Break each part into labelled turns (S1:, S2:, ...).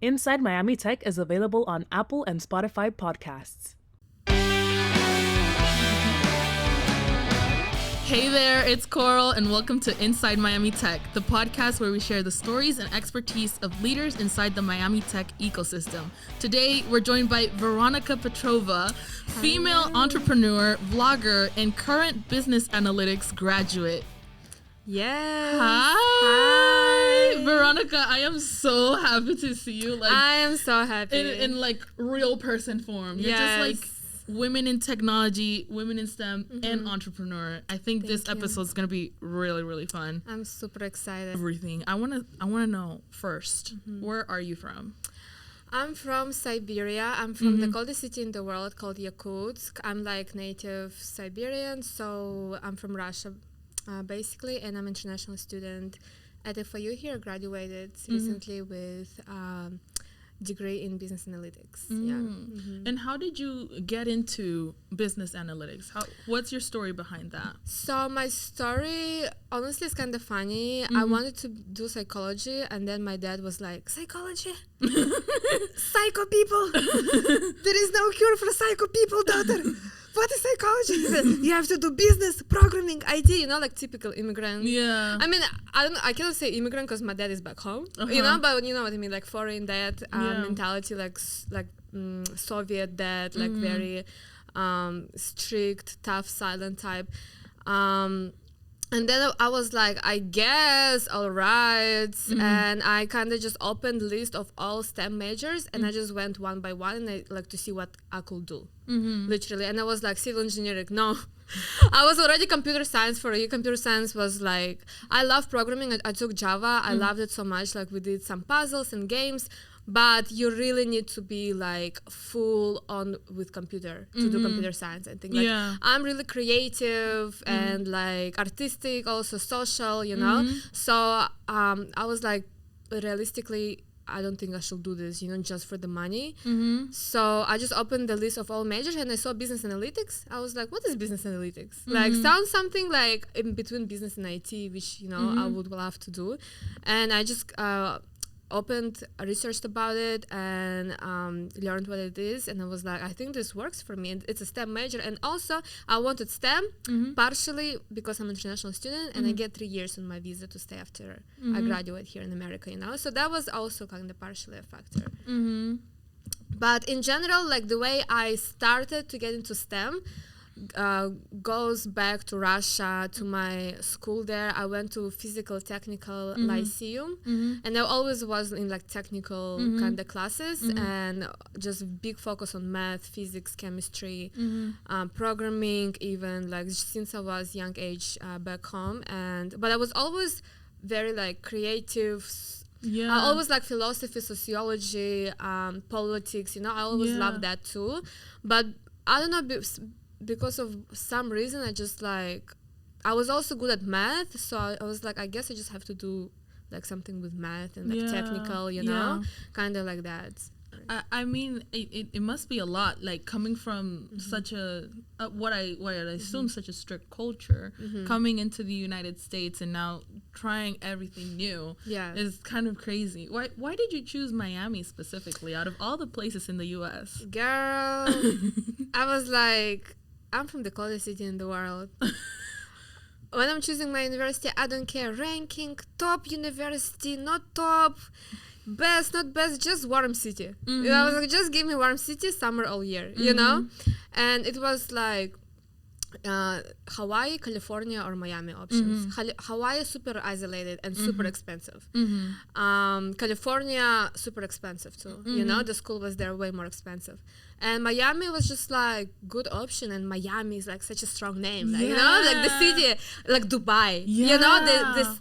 S1: Inside Miami Tech is available on Apple and Spotify podcasts.
S2: Hey there, it's Coral, and welcome to Inside Miami Tech, the podcast where we share the stories and expertise of leaders inside the Miami Tech ecosystem. Today, we're joined by Veronika Petrova, female entrepreneur, vlogger, and current business analytics graduate.
S3: Yes.
S2: Hi, Veronika. I am so happy to see you.
S3: I am so happy.
S2: In like real person form. You're just like women in technology, women in STEM, and entrepreneur. I think this episode is gonna be really, really fun.
S3: I'm super excited.
S2: Everything. I wanna know first. Where are you from?
S3: I'm from Siberia. I'm from the coldest city in the world called Yakutsk. I'm like native Siberian, so I'm from Russia. Basically, and I'm an international student at FIU here. Graduated recently with degree in business analytics.
S2: And how did you get into business analytics? What's your story behind that?
S3: So my story, honestly, is kind of funny. I wanted to do psychology, and then my dad was like, psychology? Psycho people? There is no cure for psycho people, daughter. What is psychology? He said, you have to do business, programming, IT, like typical immigrant.
S2: Yeah.
S3: I mean, I cannot say immigrant because my dad is back home, but you know what I mean, like foreign dad mentality, like Soviet dad, like very strict, tough, silent type. And then I was like, I guess, all right. And I kind of just opened the list of all STEM majors, and I just went one by one, and I like to see what I could do, literally. And I was like, civil engineering, no. I was already computer science for a year. Computer science was like, I love programming. I took Java. I loved it so much. Like we did some puzzles and games. But you really need to be like full on with computer to do computer science. I think like I'm really creative and like artistic, also social, So I was like, realistically, I don't think I should do this, just for the money. So I just opened the list of all majors and I saw business analytics. I was like, what is business analytics? Like sounds something like in between business and IT, which, I would love to do. And I just researched about it and learned what it is, and I was like, I think this works for me. And it's a STEM major, and also I wanted STEM partially because I'm an international student and I get 3 years on my visa to stay after I graduate here in America, so that was also kind of partially a factor. But in general, like the way I started to get into STEM goes back to Russia, to my school there. I went to physical technical lyceum, and I always was in like technical kind of classes, and just big focus on math, physics, chemistry, programming, even like since I was young age back home. But I was always very like creative. I always like philosophy, sociology, politics, I always loved that too. But I don't know, because of some reason, I just like, I was also good at math, so I was like, I guess I just have to do like something with math and like technical, kind of like that.
S2: I mean, it must be a lot, like coming from such a what I assume such a strict culture, coming into the United States and now trying everything new is kind of crazy. Why did you choose Miami specifically out of all the places in the U.S.?
S3: Girl, I was like, I'm from the coldest city in the world. When I'm choosing my university, I don't care ranking, top university, not top, best, not best, just warm city. I was like, just give me warm city, summer all year, And it was like Hawaii, California, or Miami options. Hawaii super isolated and super expensive. California super expensive too. The school was there way more expensive. And Miami was just like good option, and Miami is like such a strong name, like, like the city, like Dubai.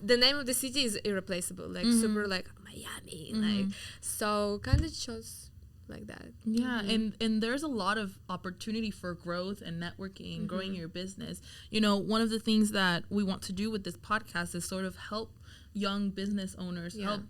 S3: The name of the city is irreplaceable, like super like Miami, like so kind of chose like that.
S2: And there's a lot of opportunity for growth and networking, growing your business. One of the things that we want to do with this podcast is sort of help young business owners,
S3: Yeah.
S2: help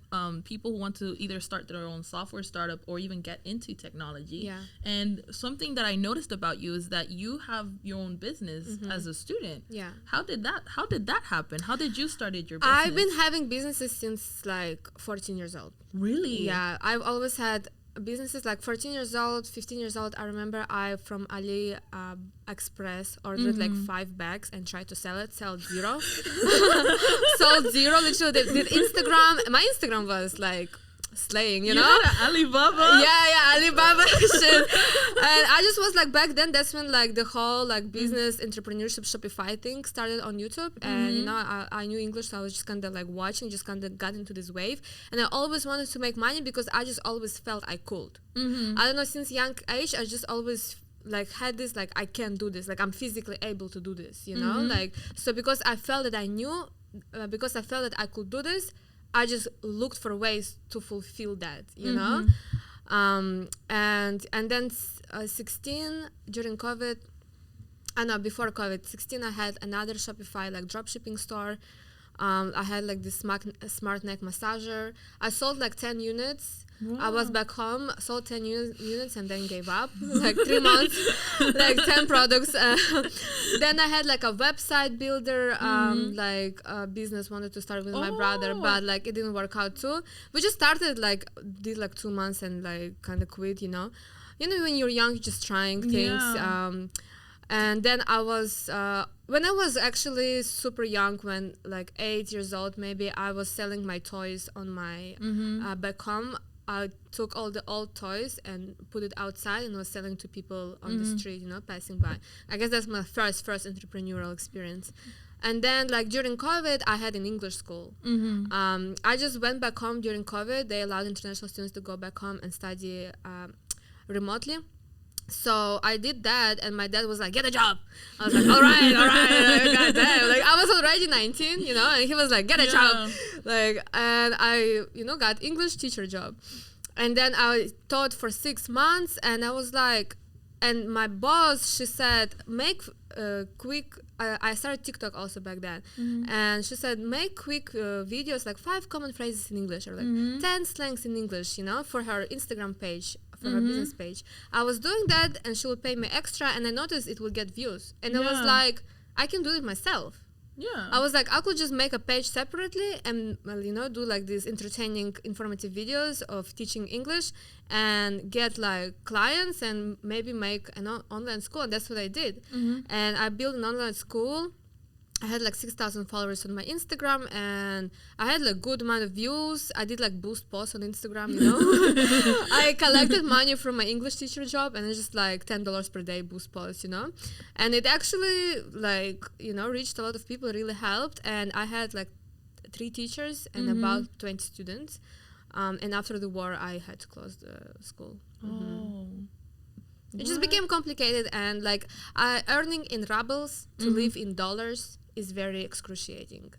S2: people who want to either start their own software startup or even get into technology.
S3: Yeah.
S2: And something that I noticed about you is that you have your own business as a student.
S3: Yeah.
S2: How did that happen? How did you started your business?
S3: I've been having businesses since like 14 years old.
S2: Really?
S3: Yeah, I've always had businesses like 14 years old, 15 years old. I remember I from Ali Express ordered like 5 bags and tried to sell 0. Sold 0. Literally did Instagram. My Instagram was like slaying, you know?
S2: Had Alibaba?
S3: Yeah, Alibaba shit. And I just was like, back then, that's when like the whole like business entrepreneurship Shopify thing started on YouTube. And you know, I knew English, so I was just kind of like watching, just kind of got into this wave. And I always wanted to make money because I just always felt I could. I don't know, since young age, I just always like had this like I can do this, like I'm physically able to do this, you know? Like, so because I felt that I knew, because I felt that I could do this, I just looked for ways to fulfill that, you know? And then 16 during COVID, before COVID, 16 I had another Shopify like dropshipping store. I had like this smart neck massager. I sold like 10 units. Wow. I was back home, sold 10 units and then gave up. Like 3 months, like 10 products. Then I had like a website builder, like a business wanted to start with my brother, but like it didn't work out too. We just started did like 2 months and like kind of quit, you know. You know, when you're young, you're just trying things. And then I was, when I was actually super young, when like 8 years old, maybe I was selling my toys on my back home. I took all the old toys and put it outside and was selling to people on the street, you know, passing by. I guess that's my first entrepreneurial experience. And then like during COVID, I had an English school. I just went back home during COVID. They allowed international students to go back home and study remotely. So I did that, and my dad was like, "Get a job." I was like, "All right, God damn!" Like I was already 19, you know, and he was like, "Get a job," like, and I, you know, got English teacher job, and then I taught for 6 months, and I was like, and my boss, she said, "Make quick." I started TikTok also back then, and she said, "Make quick videos, like 5 common phrases in English or like 10 slangs in English, you know, for her Instagram page." For her business page. I was doing that and she would pay me extra, and I noticed it would get views. And I was like, I can do it myself. Yeah. I was like, I could just make a page separately and, well, you know, do like these entertaining, informative videos of teaching English and get like clients and maybe make an online school. And that's what I did. And I built an online school. I had like 6,000 followers on my Instagram, and I had like good amount of views. I did like boost posts on Instagram, you know. I collected money from my English teacher job, and it's just like $10 per day boost posts, you know. And it actually like, you know, reached a lot of people, really helped. And I had like 3 teachers and about 20 students. And after the war, I had to close the school. It just became complicated, and like earning in rubles to live in dollars is very excruciating,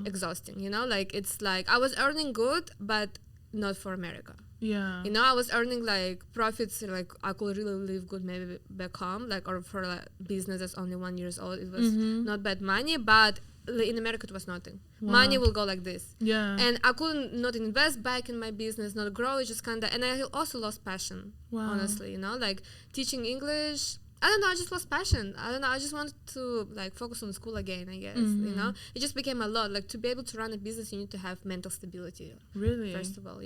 S3: exhausting, you know. Like it's like I was earning good, but not for America. Yeah, you know, I was earning like profits, like I could really live good maybe back home, like, or for like business that's only 1 year old, it was not bad money, but in America it was nothing. Money will go like this. And I couldn't not invest back in my business, not grow. It's just kind of, and I also lost passion, honestly, you know, like teaching English. I don't know, I just lost passion. I don't know, I just wanted to like focus on school again, I guess, you know. It just became a lot. Like to be able to run a business, you need to have mental stability. Really? First of all,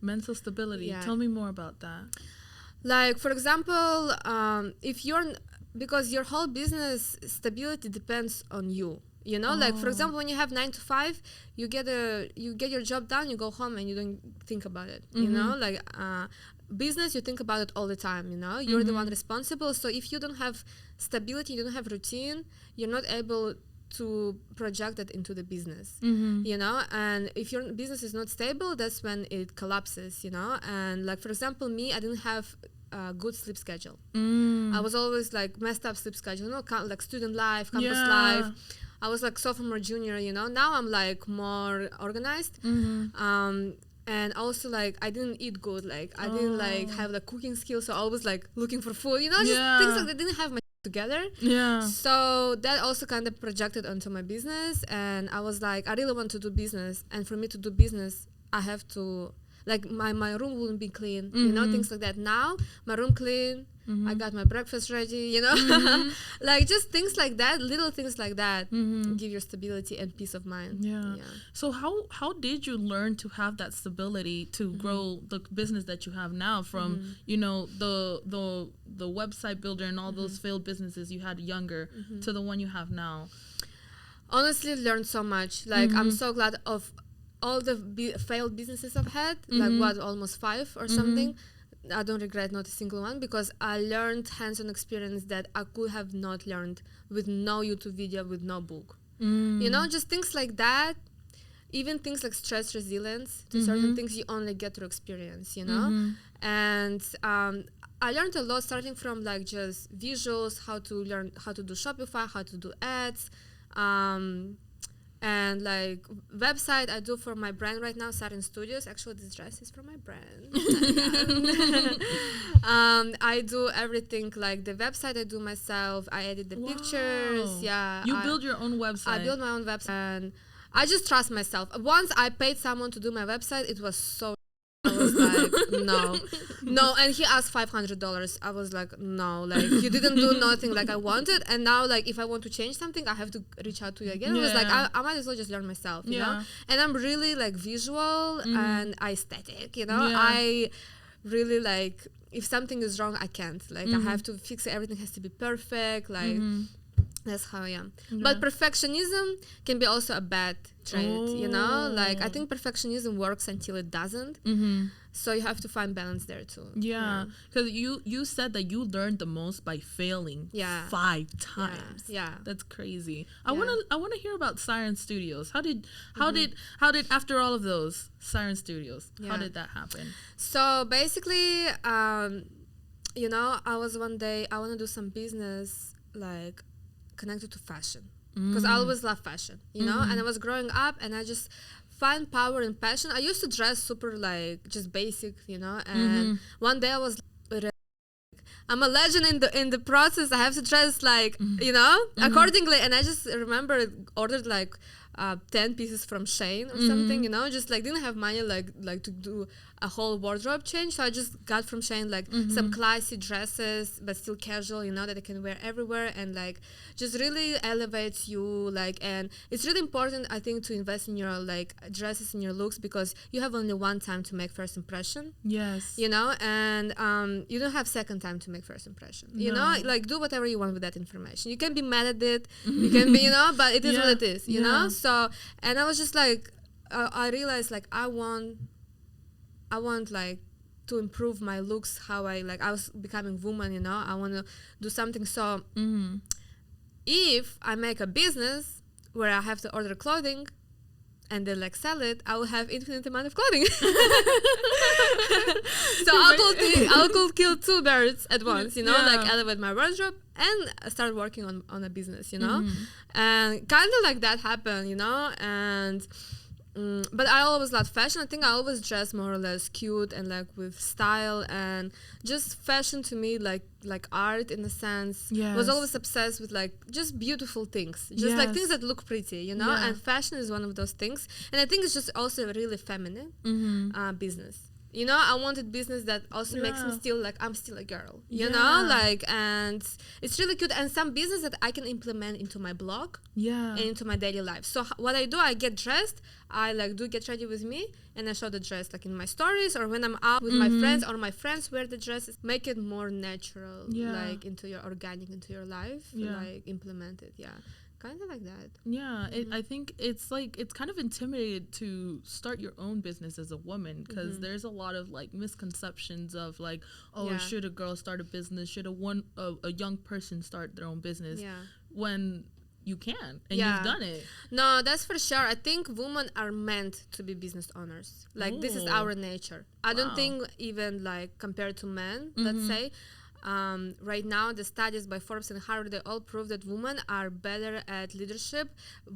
S2: mental stability. Tell me more about that.
S3: Like, for example, if you're, because your whole business stability depends on you. You know, like for example, when you have 9 to 5, you get your job done, you go home and you don't think about it. You know, like business, you think about it all the time. You know, you're the one responsible. So if you don't have stability, you don't have routine, you're not able to project that into the business. You know, and if your business is not stable, that's when it collapses. You know, and like for example, me, I didn't have a good sleep schedule. I was always like messed up sleep schedule. You know, like student life, campus life. I was like sophomore, junior, you know. Now I'm like more organized. And also like I didn't eat good. Like I didn't like have like cooking skills. So I was like looking for food, you know, just things like that. I didn't have my together.
S2: Yeah.
S3: So that also kind of projected onto my business, and I was like, I really want to do business, and for me to do business, I have to, like, my room wouldn't be clean, you know, things like that. Now my room clean, I got my breakfast ready, you know, like just things like that, little things like that give you stability and peace of mind.
S2: Yeah. So how did you learn to have that stability to grow the business that you have now from, you know, the website builder and all those failed businesses you had younger to the one you have now?
S3: Honestly, learned so much. Like, I'm so glad of all the failed businesses I've had, like almost 5 or something. I don't regret not a single one, because I learned hands-on experience that I could have not learned with no YouTube video, with no book. You know, just things like that. Even things like stress resilience to certain things you only get through experience, you know. And I learned a lot, starting from like just visuals, how to learn how to do Shopify, how to do ads, and like website I do for my brand right now, Siren Studios. Actually, this dress is from my brand. I do everything, like the website I do myself. I edit the pictures. Yeah,
S2: you build your own website.
S3: I build my own website, and I just trust myself. Once I paid someone to do my website, it was so. I was like, no, and he asked $500. I was like, no, like you didn't do nothing like I wanted, and now like if I want to change something, I have to reach out to you again. I was like, I might as well just learn myself, you know. And I'm really like visual and aesthetic, you know. I really like, if something is wrong, I can't. Like I have to fix it. Everything has to be perfect. Like that's how I am. But perfectionism can be also a bad trait, you know. Like I think perfectionism works until it doesn't. So you have to find balance there too.
S2: Yeah, because you said that you learned the most by failing 5 times.
S3: Yeah,
S2: that's crazy. I wanna hear about Siren Studios. How did after all of those Siren Studios, how did that happen?
S3: So basically, you know, I was one day, I want to do some business like connected to fashion, because I always love fashion, you know. And I was growing up, and I just find power in passion. I used to dress super like just basic, you know. And one day I was like, I'm a legend in the process. I have to dress like you know accordingly. And I just remember ordered like 10 pieces from Shein or something, you know, just like didn't have money like to do a whole wardrobe change. So I just got from Shein like some classy dresses, but still casual, you know, that I can wear everywhere, and like just really elevates you. Like, and it's really important, I think, to invest in your like dresses and your looks, because you have only one time to make first impression.
S2: Yes.
S3: You know, and you don't have second time to make first impression. You know, like do whatever you want with that information. You can be mad at it, you can be, you know, but it is what it is, you know. So, and I was just like, I realized like I want like to improve my looks, how I was becoming woman, you know. I want to do something. So if I make a business where I have to order clothing and then like sell it, I will have infinite amount of clothing. So I could kill 2 birds at once, you know, like elevate my wardrobe and start working on a business, you know. And kind of like that happened, you know. And but I always loved fashion. I think I always dressed more or less cute and like with style, and just fashion to me like art in a sense. Was always obsessed with like just beautiful things, just like things that look pretty, you know. And fashion is one of those things, and I think it's just also a really feminine business. You know, I wanted business that also makes me still like I'm still a girl, you know, like, and it's really cute. And some business that I can implement into my blog and into my daily life. So what I do, I get dressed, I like do get ready with me, and I show the dress like in my stories, or when I'm out with my friends, or my friends wear the dresses. Make it more natural, like into your organic, into your life, like implement it. Kind of like that.
S2: I think it's like it's kind of intimidated to start your own business as a woman, because there's a lot of like misconceptions of like, should a girl start a business, should a young person start their own business, when you can and you've done it. No,
S3: that's for sure. I think women are meant to be business owners. Like this is our nature. I don't think even like compared to men, let's say. Right now, the studies by Forbes and Harvard, they all prove that women are better at leadership.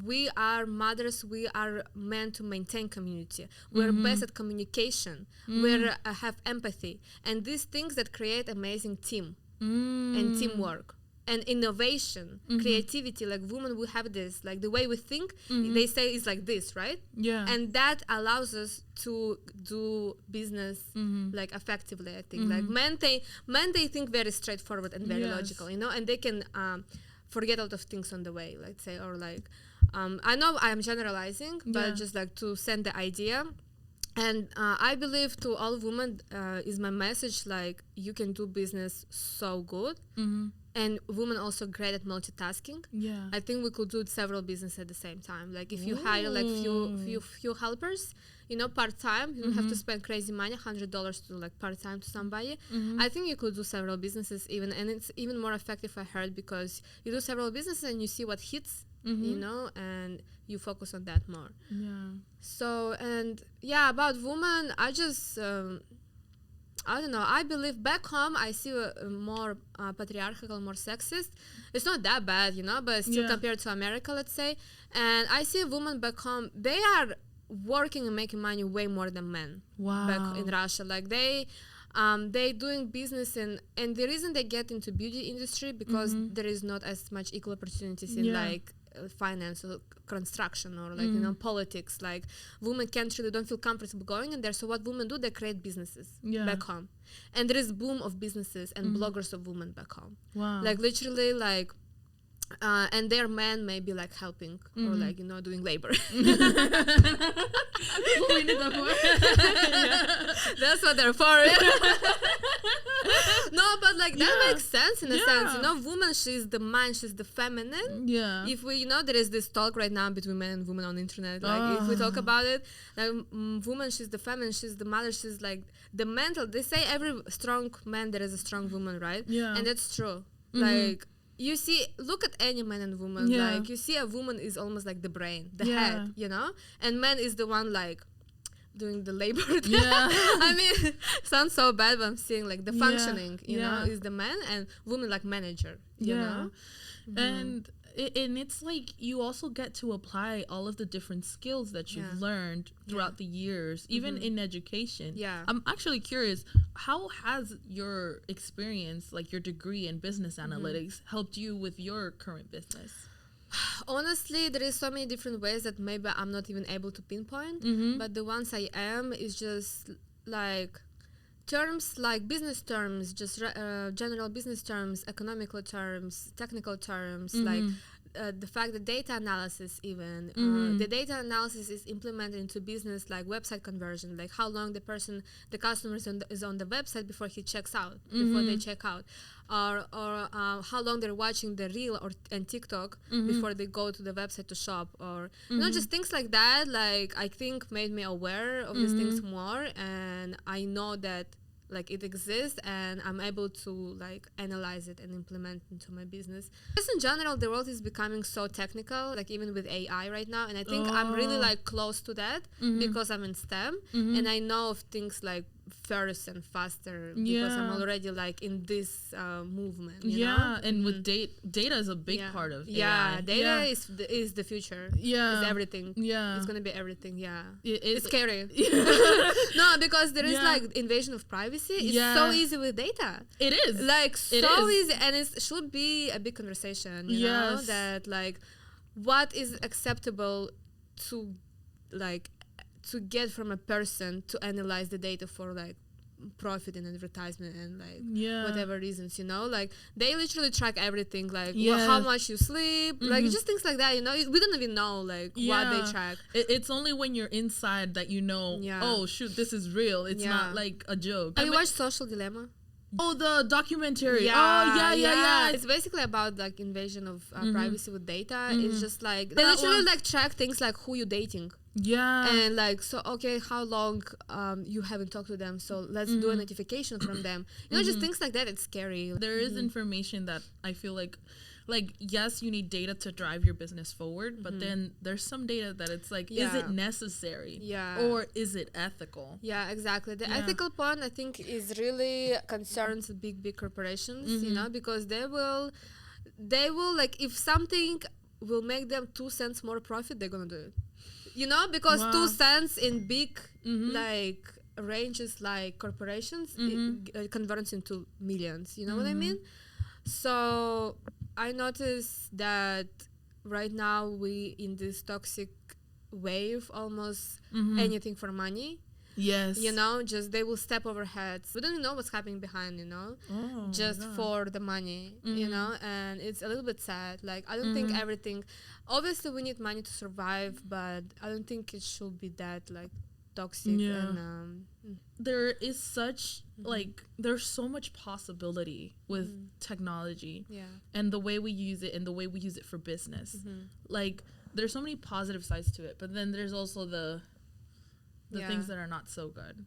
S3: We are mothers. We are meant to maintain community. We're best at communication. We have empathy, and these things that create amazing team and teamwork. and innovation, creativity. Like women will have this, like the way we think, they say is like this, right?
S2: Yeah.
S3: And that allows us to do business like effectively, I think. Like men they think very straightforward and very logical, you know, and they can forget a lot of things on the way, let's say, or like I know I'm generalizing, but just like to send the idea. And I believe to all women is my message, like you can do business so good. And women also great at multitasking.
S2: Yeah.
S3: I think we could do several businesses at the same time. Like if you hire like few helpers, you know, part-time, you don't have to spend crazy money, $100 to do like part-time to somebody. I think you could do several businesses even, and it's even more effective, I heard, because you do several businesses and you see what hits, you know, and you focus on that more.
S2: Yeah.
S3: So, and yeah, about women, I just I don't know. I believe back home I see a more patriarchal, more sexist. It's not that bad, you know, but still compared to America, let's say. And I see women back home, they are working and making money way more than men.
S2: Wow.
S3: Back in Russia. Like they doing business, and the reason they get into beauty industry because there is not as much equal opportunities in like finance or construction or like you know politics. Like women don't feel comfortable going in there, so what women do, they create businesses back home, and there is boom of businesses and bloggers of women back home.
S2: Wow.
S3: Like literally like and their men may be like helping or like, you know, doing labor.
S2: We need that for.
S3: That's what they're for. No, but like that makes sense in a sense, you know. Woman, she's the man, she's the feminine.
S2: Yeah.
S3: If we, you know, there is this talk right now between men and women on the internet. Like if we talk about it, like woman, she's the feminine, she's the mother, she's like the mental. They say every strong man there is a strong woman, right?
S2: Yeah.
S3: And that's true. Like you see, look at any man and woman. Like you see a woman is almost like the brain, the head, you know, and man is the one like doing the labor. I mean, sounds so bad, but I'm saying like the functioning, you know, is the man, and woman like manager, you know.
S2: And it's like you also get to apply all of the different skills that you've learned throughout the years, even in education. I'm actually curious, how has your experience, like your degree in business analytics, helped you with your current business?
S3: Honestly, there is so many different ways that maybe I'm not even able to pinpoint, but the ones I am is just like terms like business terms, just general business terms, economical terms, technical terms, like the fact that data analysis even, the data analysis is implemented into business, like website conversion, like how long the customer is on the website before he checks out, before they check out, or how long they're watching the reel and TikTok before they go to the website to shop, or you know, just things like that. Like I think made me aware of these things more, and I know that like it exists, and I'm able to like analyze it and implement into my business. Just in general, the world is becoming so technical, like even with AI right now, and I think I'm really like close to that because I'm in STEM, and I know of things like first and faster because I'm already like in this movement, you know?
S2: And with data is a big part of AI.
S3: Data is the future. Is everything. It's gonna be everything. It's scary. No, because there is like invasion of privacy. It's so easy with data.
S2: It is
S3: like so easy, and it should be a big conversation, you know, that like what is acceptable to like to get from a person to analyze the data for like profit and advertisement and like whatever reasons, you know, like they literally track everything, like how much you sleep, like just things like that, you know. We don't even know like what they track.
S2: It's only when you're inside that you know, oh shoot, this is real. It's not like a joke.
S3: Have you watched Social Dilemma?
S2: Oh, the documentary.
S3: It's basically about like invasion of privacy with data. It's just like they literally like track things like who you're dating. And like, so okay, how long you haven't talked to them, so let's do a notification from them, you know, just things like that. It's scary. There
S2: is information that I feel like yes, you need data to drive your business forward, but then there's some data that it's like, is it necessary or is it ethical?
S3: Exactly. The ethical point, I think, is really concerns big corporations, you know, because they will like, if something will make them 2 cents more profit, they're gonna do it, you know, because 2 cents in big like ranges like corporations, it converts into millions, you know what I mean? So I noticed that right now we in this toxic wave, almost anything for money.
S2: Yes.
S3: You know, just they will step over heads. We don't know what's happening behind, you know, just for the money, you know, and it's a little bit sad. Like, I don't think everything, obviously we need money to survive, but I don't think it should be that like toxic. And
S2: there is such like there's so much possibility with technology and the way we use it and the way we use it for business. Like, there's so many positive sides to it, but then there's also the things that are not so good.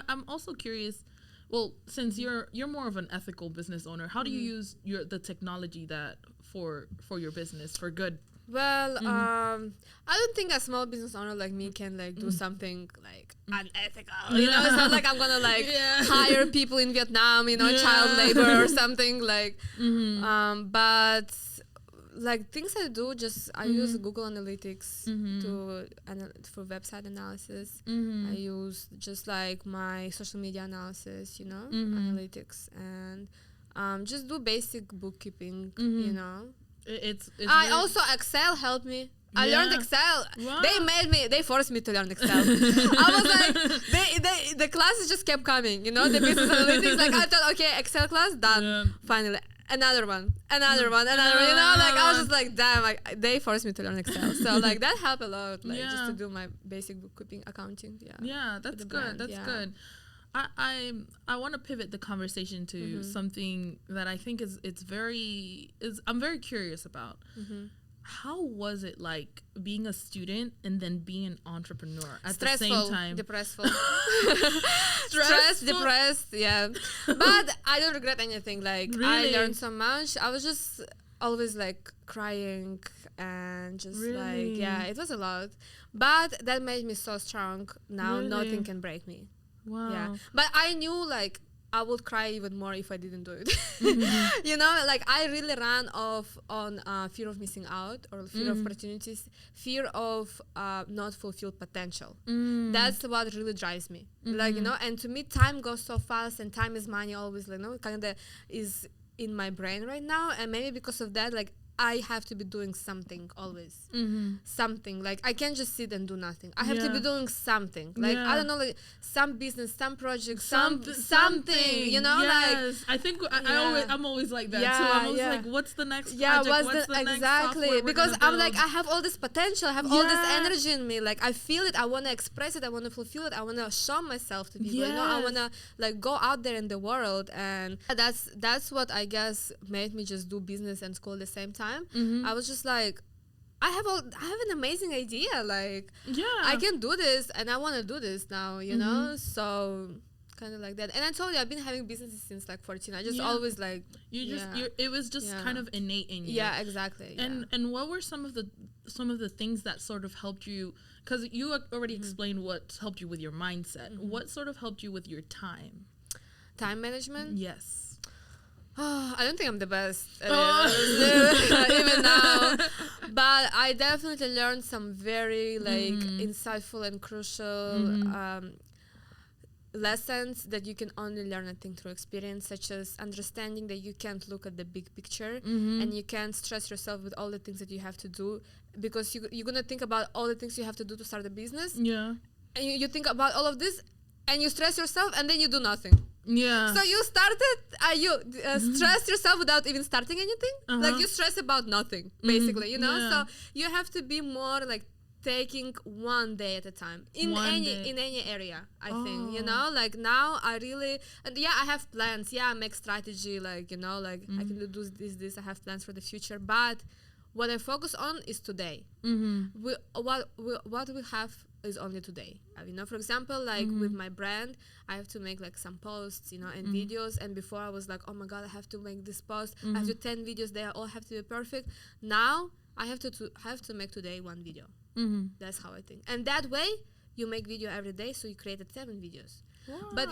S2: I'm also curious, well, since you're more of an ethical business owner, how do you use the technology that for your business for good?
S3: Well, I don't think a small business owner like me can like do something like unethical. You know, it's not like I'm gonna like hire people in Vietnam, you know, child labor or something like. But like things I do, just I use Google Analytics for website analysis. I use just like my social media analysis, you know, analytics, and just do basic bookkeeping, you know.
S2: It's
S3: I also Excel helped me. I learned Excel. Wow. They forced me to learn Excel. I was like, the classes just kept coming, you know, the business analytics. Like, I thought, okay, Excel class done. Finally, another one, you know, like I was just like, damn, like they forced me to learn Excel. So like that helped a lot, like just to do my basic bookkeeping, accounting. Yeah,
S2: that's good. That's good. I want to pivot the conversation to something that I think I'm very curious about. How was it like being a student and then being an entrepreneur at the same time?
S3: Depressful. Stressed, depressed, yeah. But I don't regret anything. Like, really? I learned so much. I was just always like crying and just like, yeah, it was a lot. But that made me so strong. Now nothing can break me.
S2: Wow.
S3: Yeah. But I knew like I would cry even more if I didn't do it. You know, like I really ran off on fear of missing out or fear of opportunities, fear of not fulfilled potential. That's what really drives me. Like, you know, and to me, time goes so fast and time is money always, like, you know, kind of is in my brain right now. And maybe because of that, like, I have to be doing something always. Something. Like, I can't just sit and do nothing. I have to be doing something. Like, I don't know, like, some business, some project, something, you know?
S2: Yes.
S3: Like,
S2: I think I'm always like that, too. I'm always like, what's the next project? What's the next software
S3: because I'm like, I have all this potential. I have all this energy in me. Like, I feel it. I want to express it. I want to fulfill it. I want to show myself to people. You know? I want to, like, go out there in the world. And that's what I guess made me just do business and school at the same time. I was just like, I have an amazing idea. Like, I can do this, and I want to do this now. You know, so kind of like that. And I told you, I've been having businesses since like 14. I just always like
S2: it was just kind of innate in you.
S3: Yeah, exactly.
S2: And what were some of the things that sort of helped you? Because you already explained what helped you with your mindset. What sort of helped you with your time?
S3: Time management.
S2: Yes.
S3: Oh, I don't think I'm the best at it, even now. But I definitely learned some very like insightful and crucial lessons that you can only learn, I think, through experience, such as understanding that you can't look at the big picture and you can't stress yourself with all the things that you have to do, because you're going to think about all the things you have to do to start a business. Yeah. And you think about all of this and you stress yourself and then you do nothing. Yeah. So you started, you stress yourself without even starting anything. Like you stress about nothing, basically, you know? So you have to be more like taking one day at a time in any area, I think, you know? Like now I really, and I have plans. I make strategy, like, you know, like I can do this, I have plans for the future. But what I focus on is today. What we have is only today. You know, for example, like with my brand, I have to make like some posts, you know, and videos. And before I was like, oh my God, I have to make this post. I have to 10 videos. They all have to be perfect. Now I have to make today one video. That's how I think. And that way you make video every day. So you created 7 videos. Wow. But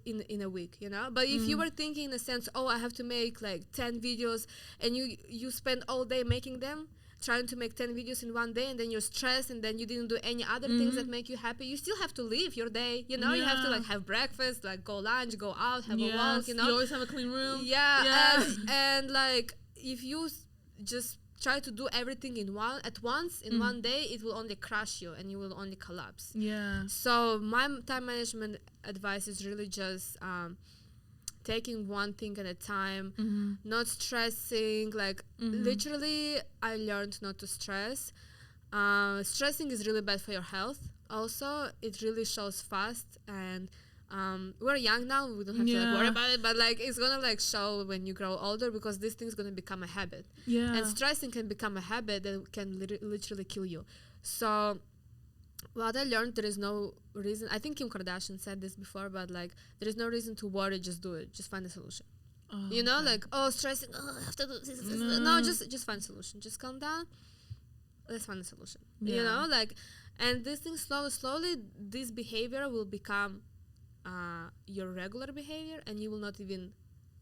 S3: in a week, you know. But if you were thinking in a sense, oh, I have to make like 10 videos, and you spend all day making them, trying to make 10 videos in one day, and then you're stressed, and then you didn't do any other things that make you happy. You still have to live your day, you know. You have to like have breakfast, like go lunch, go out, have a walk, you know.
S2: You always have a clean room.
S3: And like if you just try to do everything at once in one day, it will only crush you and you will only collapse. So my time management advice is really just taking one thing at a time, not stressing. Like literally I learned not to stress. Stressing is really bad for your health. Also, it really shows fast, and we're young now, we don't have to like worry about it, but like it's gonna like show when you grow older, because this thing's gonna become a habit. And stressing can become a habit that can literally kill you. So what I learned, there is no reason, I think Kim Kardashian said this before, but like there is no reason to worry, just do it, just find a solution. You know, like, oh, stressing, oh, I have to do this. No, just find a solution, just calm down, let's find a solution. You know, like, and this thing slowly this behavior will become your regular behavior, and you will not even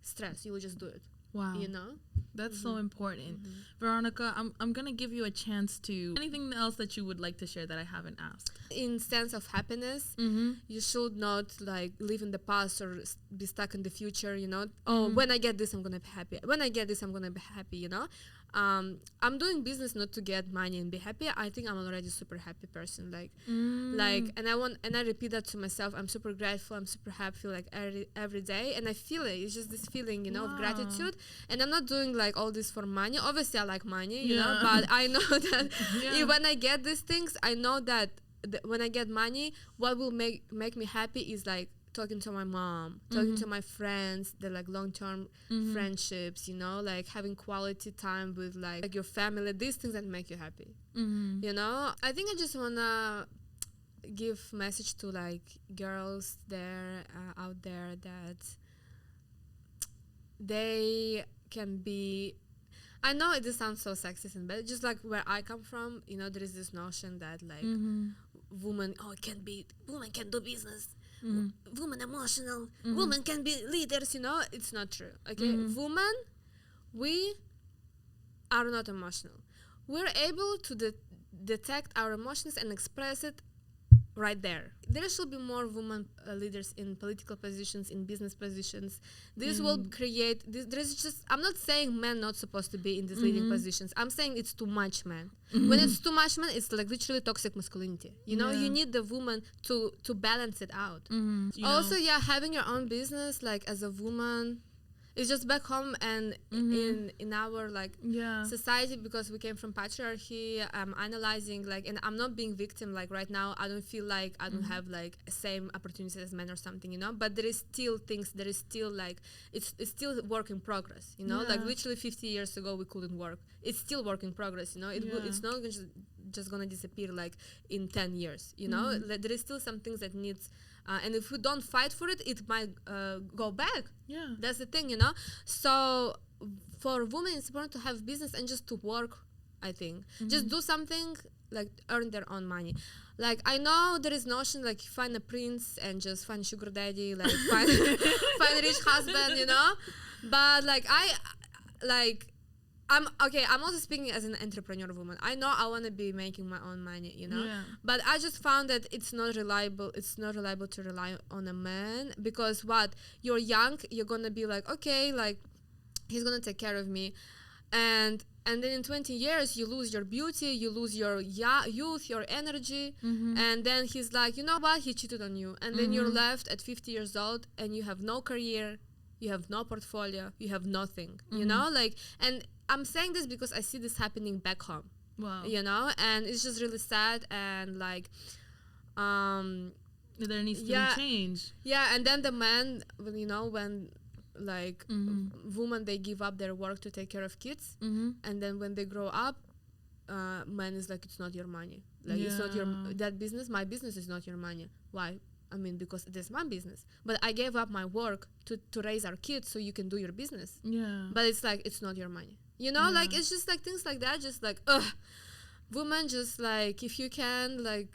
S3: stress, you will just do it. You know,
S2: that's so important. Veronika, I'm gonna give you a chance to anything else that you would like to share that I haven't asked.
S3: In sense of happiness, you should not like live in the past or be stuck in the future, you know. Oh, when I get this I'm gonna be happy, when I get this I'm gonna be happy, you know. I'm doing business not to get money and be happy. I think I'm already a super happy person, like and I repeat that to myself. I'm super grateful, I'm super happy, like every day, and I feel it. It's just this feeling, you know, of gratitude. And I'm not doing like all this for money. Obviously I like money, you know, but I know that when I get these things, I know that when I get money, what will make me happy is like talking to my mom, talking to my friends, the like long-term friendships, you know, like having quality time with like your family, these things that make you happy. You know, I think I just wanna give message to like girls there out there that they can be, I know it just sounds so sexist and bad, just like where I come from, you know, there is this notion that like women can do business, women emotional, women can be leaders, you know. It's not true, okay? Women, we are not emotional. We're able to detect our emotions and express it right there. There should be more women leaders in political positions, in business positions. This will create this. There's just, I'm not saying men not supposed to be in these leading positions. I'm saying it's too much men. When it's too much men, it's like literally toxic masculinity. You know, you need the woman to balance it out. Also, having your own business, like as a woman, it's just back home and in our like society, because we came from patriarchy. I'm analyzing like, and I'm not being victim, like right now I don't feel like I don't have like same opportunities as men or something, you know, but there is still things, there is still like it's still work in progress, you know. Like literally 50 years ago we couldn't work. It's still work in progress, you know. It's not just gonna disappear like in 10 years, you know. Like, there is still some things that needs and if we don't fight for it, it might go back. That's the thing, you know. So for women, it's important to have business and just to work, I think. Just do something, like earn their own money. Like I know there is notion like find a prince and just find sugar daddy, like find a rich husband, you know. But like I'm also speaking as an entrepreneur woman. I know I want to be making my own money, you know. But I just found that it's not reliable. It's not reliable to rely on a man, because what, you're young, you're gonna be like, okay, like he's gonna take care of me, and then in 20 years you lose your beauty, you lose your youth, your energy, and then he's like, you know what, he cheated on you, and then you're left at 50 years old and you have no career, you have no portfolio, you have nothing, you know, like. And I'm saying this because I see this happening back home. You know, and it's just really sad, and like
S2: there needs to be change.
S3: And then the man, you know, when like women, they give up their work to take care of kids, and then when they grow up, man is like, it's not your money, like it's not your, that business, my business is not your money. Why? I mean, because it is my business, but I gave up my work to raise our kids so you can do your business. But it's like, it's not your money, you know. Like it's just like things like that, just like women, just like if you can, like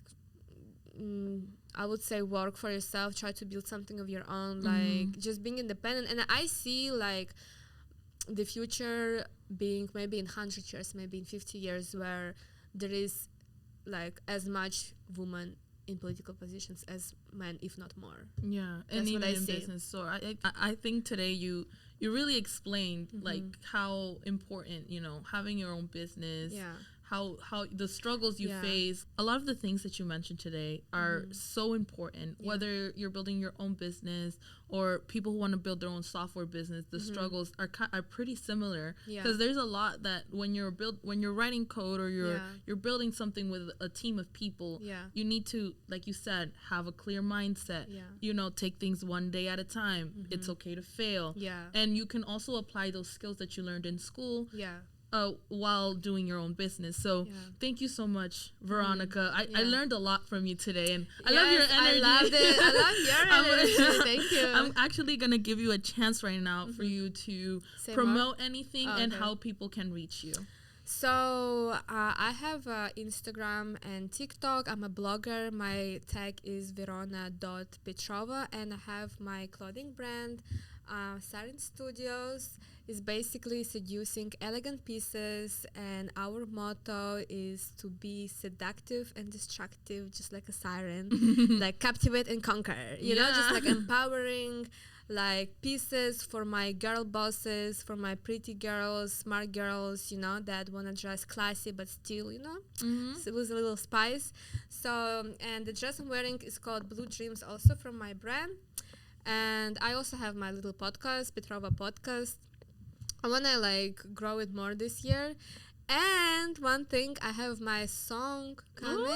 S3: I would say work for yourself, try to build something of your own, like just being independent. And I see like the future being maybe in 100 years, maybe in 50 years, where there is like as much women in political positions as men, if not more.
S2: Yeah,
S3: That's
S2: and even
S3: what I
S2: in
S3: see.
S2: business. So I think today you really explained like how important, you know, having your own business, how the struggles you face. A lot of the things that you mentioned today are so important, whether you're building your own business or people who want to build their own software business. The struggles are pretty similar, because there's a lot that when you're writing code or you're building something with a team of people, you need to, like you said, have a clear mindset, you know, take things one day at a time. It's okay to fail, and you can also apply those skills that you learned in school while doing your own business. So thank you so much, Veronika. I learned a lot from you today, and I love your energy.
S3: I loved it. I love your energy. Thank you.
S2: I'm actually gonna give you a chance right now for you to promote anything and how people can reach you.
S3: So I have Instagram and TikTok. I'm a blogger. My tag is Veronika.Petrova, and I have my clothing brand, Siren Studios. Is basically seducing elegant pieces, and our motto is to be seductive and destructive, just like a siren, like captivate and conquer, you know, just like empowering like pieces for my girl bosses, for my pretty girls, smart girls, you know, that want to dress classy but still, you know, with a little spice. So, and the dress I'm wearing is called Blue Dreams, also from my brand. And I also have my little podcast, Petrova Podcast. I want to like grow it more this year. And one thing, I have my song coming.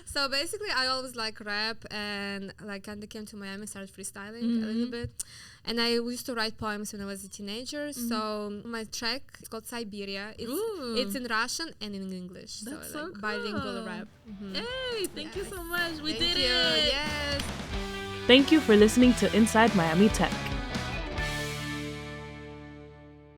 S3: So basically I always like rap, and like kind of came to Miami, started freestyling a little bit. And I used to write poems when I was a teenager. So my track is called Siberia. It's in Russian and in English.
S2: That's
S3: so like
S2: cool.
S3: Bilingual rap.
S2: Hey, thank you so much. We
S3: Thank
S2: did
S3: you.
S2: it.
S3: Yes.
S1: Thank you for listening to Inside Miami Tech.